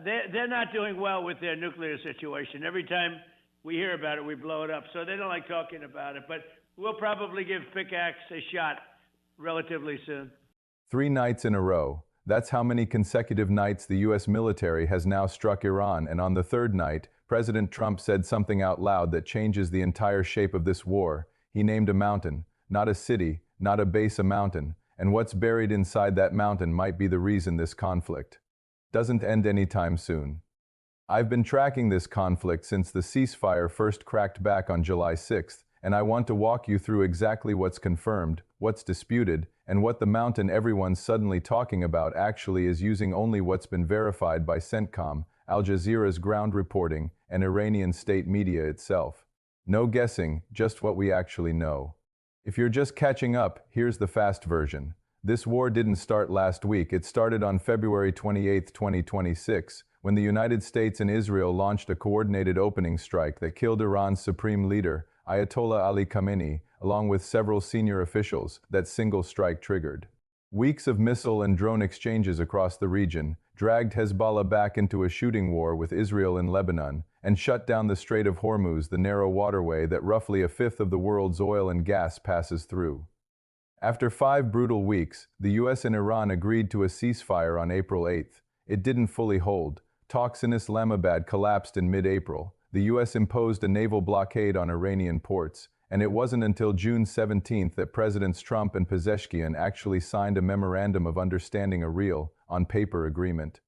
They're not doing well with their nuclear situation. Every time we hear about it, we blow it up. So they don't like talking about it. But we'll probably give Pickaxe a shot relatively soon. 3 nights in a row. That's how many consecutive nights the U.S. military has now struck Iran, and on the third night, President Trump said something out loud that changes the entire shape of this war. He named a mountain, not a city, not a base, a mountain, and what's buried inside that mountain might be the reason this conflict doesn't end anytime soon. I've been tracking this conflict since the ceasefire first cracked back on July 6th, and I want to walk you through exactly what's confirmed, what's disputed, and what the mountain everyone's suddenly talking about actually is, using only what's been verified by CENTCOM, Al Jazeera's ground reporting, and Iranian state media itself. No guessing, just what we actually know. If you're just catching up, here's the fast version. This war didn't start last week. It started on February 28, 2026, when the United States and Israel launched a coordinated opening strike that killed Iran's supreme leader, Ayatollah Ali Khamenei, along with several senior officials. That single strike triggered weeks of missile and drone exchanges across the region, dragged Hezbollah back into a shooting war with Israel in Lebanon, and shut down the Strait of Hormuz, the narrow waterway that roughly a fifth of the world's oil and gas passes through. After 5 brutal weeks, the US and Iran agreed to a ceasefire on April 8th. It didn't fully hold. Talks in Islamabad collapsed in mid-April. The US imposed a naval blockade on Iranian ports, and it wasn't until June 17th that Presidents Trump and Pezeshkian actually signed a memorandum of understanding, a real, on-paper agreement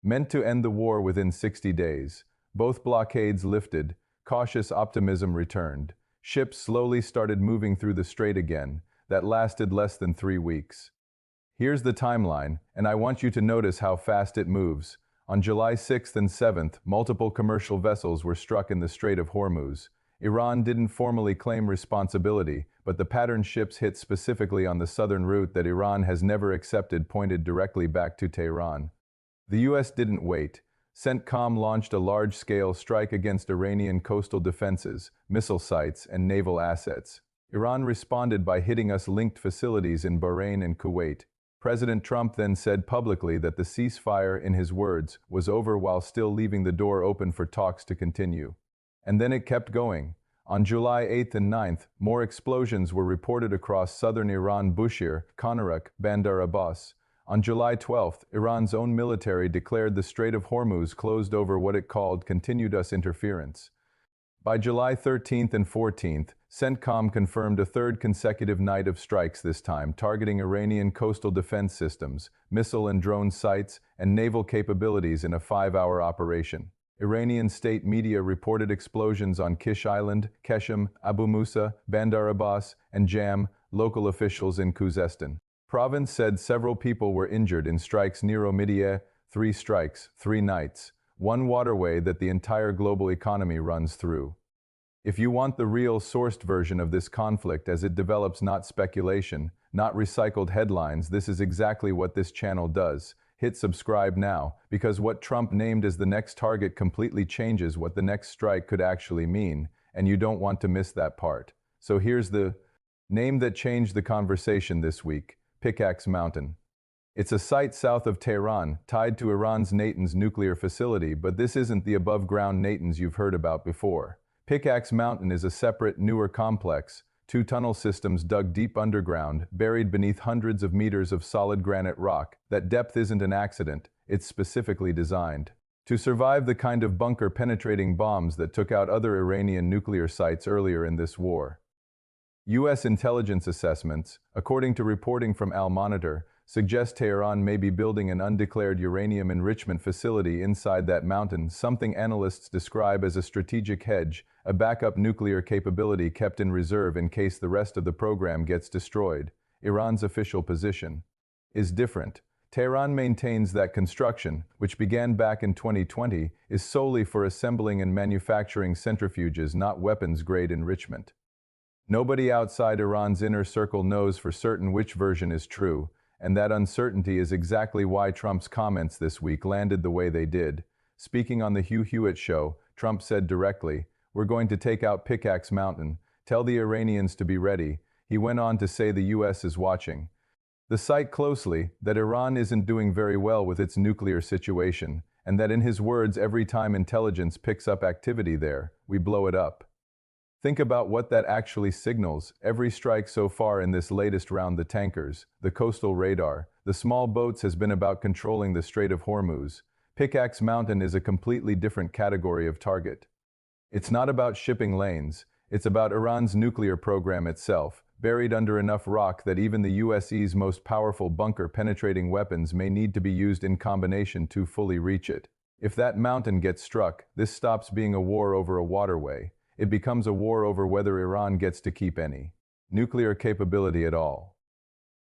meant to end the war within 60 days. Both blockades lifted. Cautious optimism returned. Ships slowly started moving through the strait again. That lasted less than 3 weeks. Here's the timeline, and I want you to notice how fast it moves. On July 6th and 7th, multiple commercial vessels were struck in the Strait of Hormuz. Iran didn't formally claim responsibility, but the pattern ships hit specifically on the southern route that Iran has never accepted, pointed directly back to Tehran. The US didn't wait. CENTCOM launched a large-scale strike against Iranian coastal defenses, missile sites, and naval assets. Iran responded by hitting US-linked facilities in Bahrain and Kuwait. President Trump then said publicly that the ceasefire, in his words, was over, while still leaving the door open for talks to continue. And then it kept going. On July 8th and 9th, more explosions were reported across southern Iran: Bushehr, Konarak, Bandar Abbas. On July 12th, Iran's own military declared the Strait of Hormuz closed over what it called continued US interference. By July 13th and 14th, CENTCOM confirmed a third consecutive night of strikes, this time targeting Iranian coastal defense systems, missile and drone sites, and naval capabilities in a 5-hour operation. Iranian state media reported explosions on Kish Island, Keshem, Abu Musa, Bandar Abbas, and Jam. Local officials in Khuzestan province said several people were injured in strikes near Omidyeh. 3 strikes, 3 nights. One waterway that the entire global economy runs through. If you want the real, sourced version of this conflict as it develops, not speculation, not recycled headlines, this is exactly what this channel does. Hit subscribe now, because what Trump named as the next target completely changes what the next strike could actually mean, and you don't want to miss that part. So here's the name that changed the conversation this week: Pickaxe Mountain. It's a site south of Tehran, tied to Iran's Natanz nuclear facility, but this isn't the above-ground Natanz you've heard about before. Pickaxe Mountain is a separate, newer complex, 2 tunnel systems dug deep underground, buried beneath hundreds of meters of solid granite rock. That depth isn't an accident, it's specifically designed to survive the kind of bunker-penetrating bombs that took out other Iranian nuclear sites earlier in this war. U.S. intelligence assessments, according to reporting from Al Monitor, suggest Tehran may be building an undeclared uranium enrichment facility inside that mountain, something analysts describe as a strategic hedge, a backup nuclear capability kept in reserve in case the rest of the program gets destroyed. Iran's official position is different. Tehran maintains that construction, which began back in 2020, is solely for assembling and manufacturing centrifuges, not weapons-grade enrichment. Nobody outside Iran's inner circle knows for certain which version is true, and that uncertainty is exactly why Trump's comments this week landed the way they did. Speaking on the Hugh Hewitt show, Trump said directly, "We're going to take out Pickaxe Mountain. Tell the Iranians to be ready." He went on to say the US is watching the site closely, that Iran isn't doing very well with its nuclear situation, and that in his words, every time intelligence picks up activity there, we blow it up. Think about what that actually signals. Every strike so far in this latest round, the tankers, the coastal radar, the small boats, has been about controlling the Strait of Hormuz. Pickaxe Mountain is a completely different category of target. It's not about shipping lanes, it's about Iran's nuclear program itself, buried under enough rock that even the US's most powerful bunker-penetrating weapons may need to be used in combination to fully reach it. If that mountain gets struck, this stops being a war over a waterway. It becomes a war over whether Iran gets to keep any nuclear capability at all.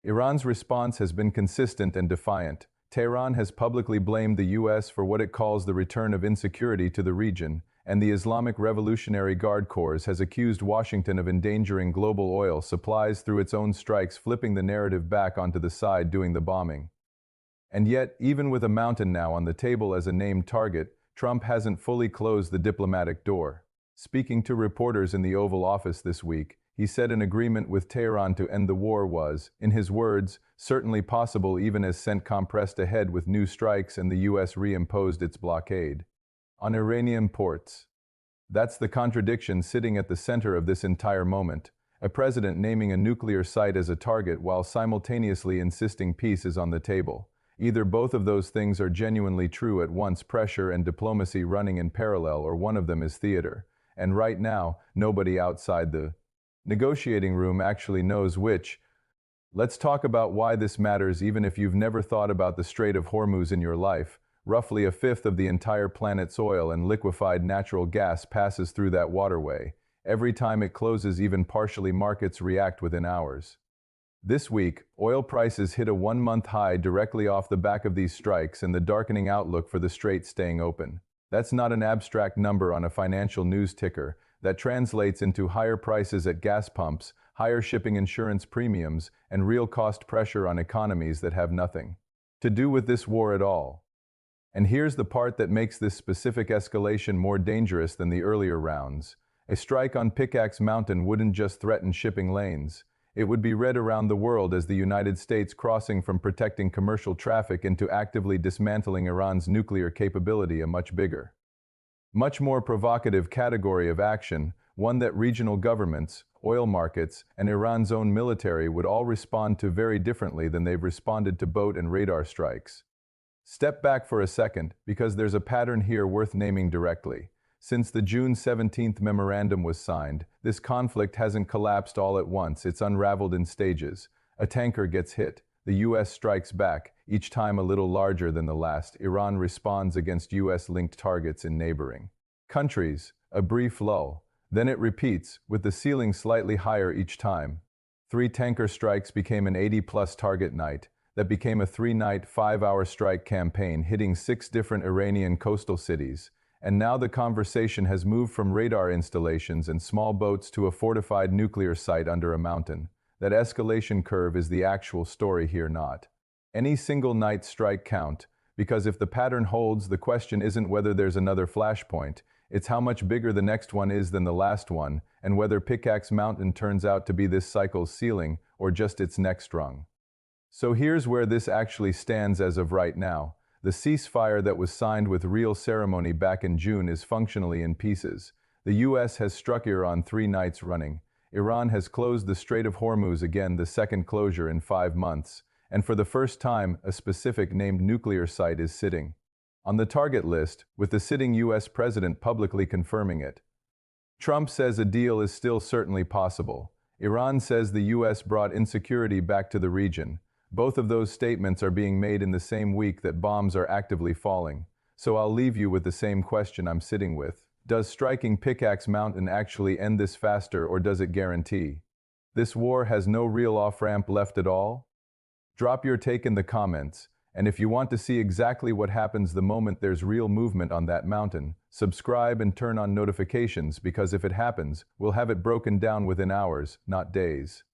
Iran's response has been consistent and defiant. Tehran has publicly blamed the US for what it calls the return of insecurity to the region, and the Islamic Revolutionary Guard Corps has accused Washington of endangering global oil supplies through its own strikes, flipping the narrative back onto the side doing the bombing. And yet, even with a mountain now on the table as a named target, Trump hasn't fully closed the diplomatic door. Speaking to reporters in the Oval Office this week, he said an agreement with Tehran to end the war was, in his words, certainly possible even as CENTCOM pressed ahead with new strikes and the US reimposed its blockade on Iranian ports. That's the contradiction sitting at the center of this entire moment. A president naming a nuclear site as a target while simultaneously insisting peace is on the table. Either both of those things are genuinely true at once, pressure and diplomacy running in parallel, or one of them is theater. And right now, nobody outside the negotiating room actually knows which. Let's talk about why this matters even if you've never thought about the Strait of Hormuz in your life. Roughly a fifth of the entire planet's oil and liquefied natural gas passes through that waterway. Every time it closes, even partially, markets react within hours. This week, oil prices hit a one-month high directly off the back of these strikes and the darkening outlook for the Strait staying open. That's not an abstract number on a financial news ticker. That translates into higher prices at gas pumps, higher shipping insurance premiums, and real cost pressure on economies that have nothing to do with this war at all. And here's the part that makes this specific escalation more dangerous than the earlier rounds. A strike on Pickaxe Mountain wouldn't just threaten shipping lanes. It would be read around the world as the United States crossing from protecting commercial traffic into actively dismantling Iran's nuclear capability, a much bigger, much more provocative category of action, one that regional governments, oil markets, and Iran's own military would all respond to very differently than they've responded to boat and radar strikes. Step back for a second, because there's a pattern here worth naming directly. Since the June 17th memorandum was signed, this conflict hasn't collapsed all at once, it's unraveled in stages. A tanker gets hit. The US strikes back, each time a little larger than the last. Iran responds against US-linked targets in neighboring countries. A brief lull. Then it repeats, with the ceiling slightly higher each time. 3 tanker strikes became an 80-plus target night. That became a 3-night, 5-hour strike campaign hitting 6 different Iranian coastal cities. And now the conversation has moved from radar installations and small boats to a fortified nuclear site under a mountain. That escalation curve is the actual story here, not any single night strike count, because if the pattern holds, the question isn't whether there's another flashpoint, it's how much bigger the next one is than the last one, and whether Pickaxe Mountain turns out to be this cycle's ceiling or just its next rung. So here's where this actually stands as of right now. The ceasefire that was signed with real ceremony back in June is functionally in pieces. The US has struck Iran 3 nights running. Iran has closed the Strait of Hormuz again, the second closure in 5 months. And for the first time, a specific named nuclear site is sitting on the target list, with the sitting US president publicly confirming it. Trump says a deal is still certainly possible. Iran says the US brought insecurity back to the region. Both of those statements are being made in the same week that bombs are actively falling. So I'll leave you with the same question I'm sitting with. Does striking Pickaxe Mountain actually end this faster, or does it guarantee this war has no real off-ramp left at all? Drop your take in the comments, and if you want to see exactly what happens the moment there's real movement on that mountain, subscribe and turn on notifications, because if it happens, we'll have it broken down within hours, not days.